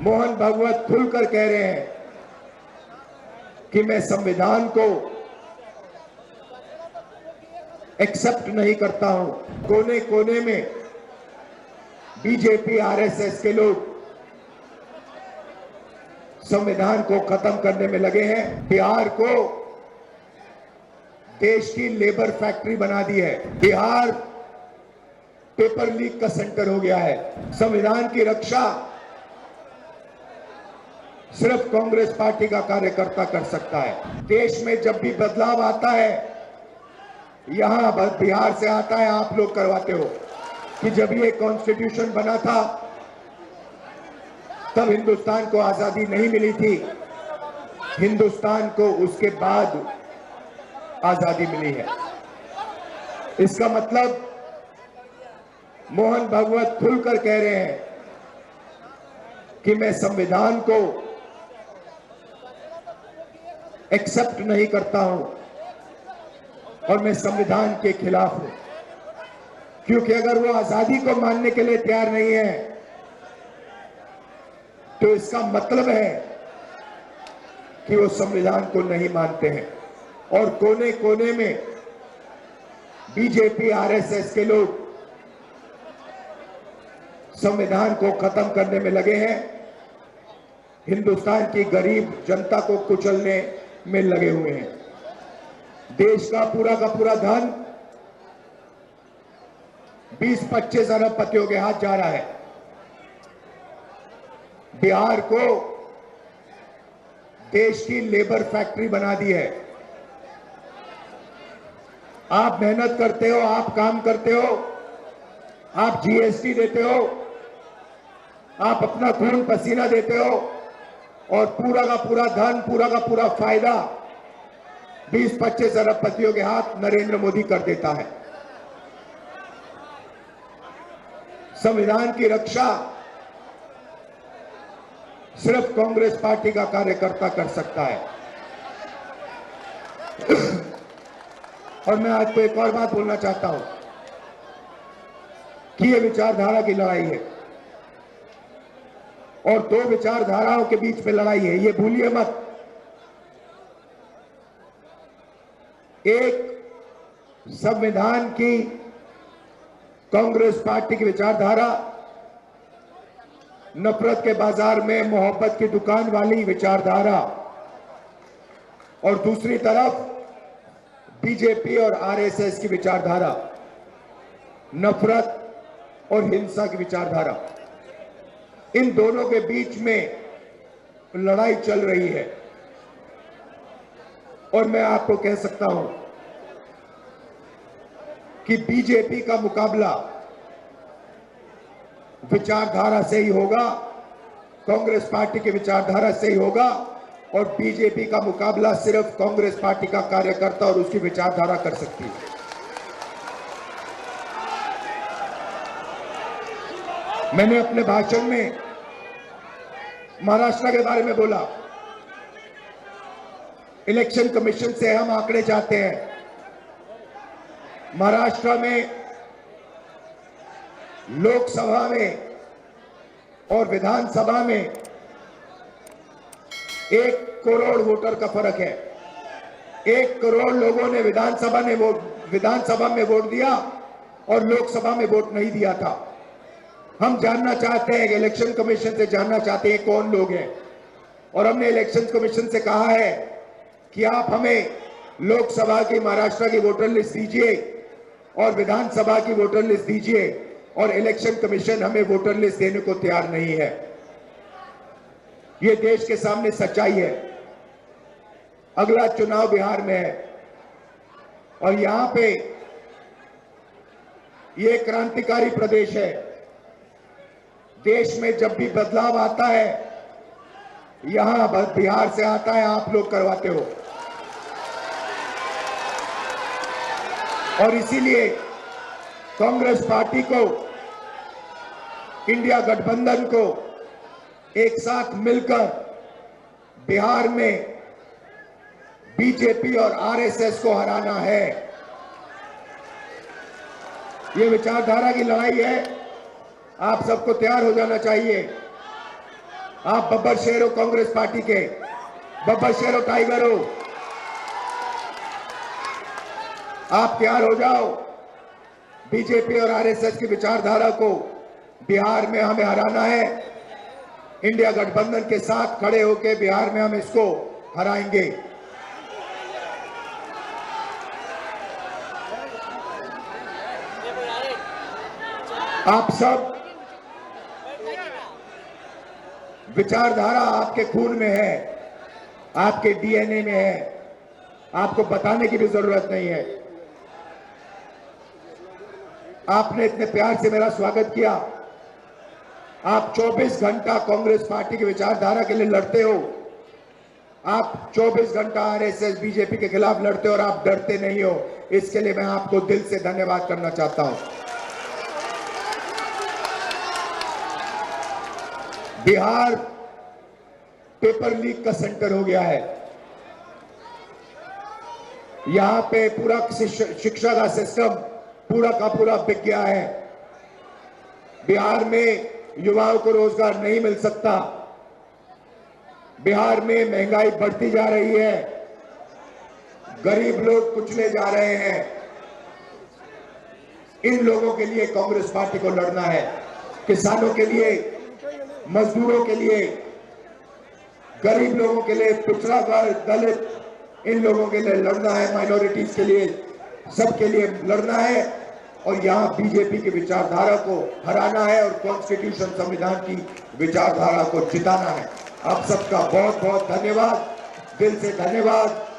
मोहन भागवत खुलकर कह रहे हैं कि मैं संविधान को एक्सेप्ट नहीं करता हूं। कोने कोने में बीजेपी आरएसएस के लोग संविधान को खत्म करने में लगे हैं। बिहार को देश की लेबर फैक्ट्री बना दी है। बिहार पेपर लीक का सेंटर हो गया है। संविधान की रक्षा सिर्फ कांग्रेस पार्टी का कार्यकर्ता कर सकता है। देश में जब भी बदलाव आता है, यहां बिहार से आता है, आप लोग करवाते हो कि जब ये कॉन्स्टिट्यूशन बना था तब हिंदुस्तान को आजादी नहीं मिली थी, हिंदुस्तान को उसके बाद आजादी मिली है। इसका मतलब मोहन भागवत खुलकर कह रहे हैं कि मैं संविधान को एक्सेप्ट नहीं करता हूं और मैं संविधान के खिलाफ हूं, क्योंकि अगर वो आजादी को मानने के लिए तैयार नहीं है तो इसका मतलब है कि वो संविधान को नहीं मानते हैं। और कोने कोने में बीजेपी आरएसएस के लोग संविधान को खत्म करने में लगे हैं, हिंदुस्तान की गरीब जनता को कुचलने में लगे हुए हैं। देश का पूरा धन 20-25 अरबपतियों के हाथ जा रहा है। बिहार को देश की लेबर फैक्ट्री बना दी है। आप मेहनत करते हो, आप काम करते हो, आप जीएसटी देते हो, आप अपना खून पसीना देते हो और पूरा का पूरा धन, पूरा का पूरा फायदा 20-25 अरबपतियों के हाथ नरेंद्र मोदी कर देता है। संविधान की रक्षा सिर्फ कांग्रेस पार्टी का कार्यकर्ता कर सकता है। और मैं आपको एक और बात बोलना चाहता हूं कि यह विचारधारा की लड़ाई है और दो विचारधाराओं के बीच में लड़ाई है, ये भूलिए मत। एक संविधान की कांग्रेस पार्टी की विचारधारा, नफरत के बाजार में मोहब्बत की दुकान वाली विचारधारा, और दूसरी तरफ बीजेपी और आरएसएस की विचारधारा, नफरत और हिंसा की विचारधारा। इन दोनों के बीच में लड़ाई चल रही है और मैं आपको कह सकता हूं कि बीजेपी का मुकाबला विचारधारा से ही होगा, कांग्रेस पार्टी की विचारधारा से ही होगा, और बीजेपी का मुकाबला सिर्फ कांग्रेस पार्टी का कार्यकर्ता और उसकी विचारधारा कर सकती है। मैंने अपने भाषण में महाराष्ट्र के बारे में बोला। इलेक्शन कमीशन से हम आंकड़े चाहते हैं। महाराष्ट्र में लोकसभा में और विधानसभा में 1 करोड़ वोटर का फर्क है। 1 करोड़ लोगों ने विधानसभा में वोट दिया और लोकसभा में वोट नहीं दिया था। हम जानना चाहते हैं, इलेक्शन कमीशन से जानना चाहते हैं कौन लोग हैं, और हमने इलेक्शन कमीशन से कहा है कि आप हमें लोकसभा की महाराष्ट्र की वोटर लिस्ट दीजिए और विधानसभा की वोटर लिस्ट दीजिए, और इलेक्शन कमीशन हमें वोटर लिस्ट देने को तैयार नहीं है। ये देश के सामने सच्चाई है। अगला चुनाव बिहार में है और यहां पे ये क्रांतिकारी प्रदेश है। देश में जब भी बदलाव आता है, यहां बिहार से आता है, आप लोग करवाते हो। और इसीलिए कांग्रेस पार्टी को, इंडिया गठबंधन को एक साथ मिलकर बिहार में बीजेपी और आरएसएस को हराना है। ये विचारधारा की लड़ाई है। आप सबको तैयार हो जाना चाहिए। आप बब्बर शेर हो कांग्रेस पार्टी के, बब्बर शेर हो, टाइगर हो। आप तैयार हो जाओ। बीजेपी और आरएसएस की विचारधारा को बिहार में हमें हराना है। इंडिया गठबंधन के साथ खड़े होकर बिहार में हम इसको हराएंगे। आप सब विचारधारा आपके खून में है, आपके डीएनए में है, आपको बताने की भी जरूरत नहीं है। आपने इतने प्यार से मेरा स्वागत किया। आप 24 घंटा कांग्रेस पार्टी की विचारधारा के लिए लड़ते हो। आप 24 घंटा आरएसएस बीजेपी के खिलाफ लड़ते हो और आप डरते नहीं हो। इसके लिए मैं आपको दिल से धन्यवाद करना चाहता हूं। बिहार पेपर लीक का सेंटर हो गया है। यहां पे पूरा शिक्षा का सिस्टम पूरा का पूरा बिक गया है। बिहार में युवाओं को रोजगार नहीं मिल सकता। बिहार में महंगाई बढ़ती जा रही है। गरीब लोग कुचले जा रहे हैं। इन लोगों के लिए कांग्रेस पार्टी को लड़ना है। किसानों के लिए, मजदूरों के लिए, गरीब लोगों के लिए, पिछड़ा वर्ग, दलित, इन लोगों के लिए लड़ना है। माइनॉरिटीज के लिए, सबके लिए लड़ना है। और यहां बीजेपी की विचारधारा को हराना है और कॉन्स्टिट्यूशन संविधान की विचारधारा को जिताना है। आप सबका बहुत बहुत धन्यवाद, दिल से धन्यवाद।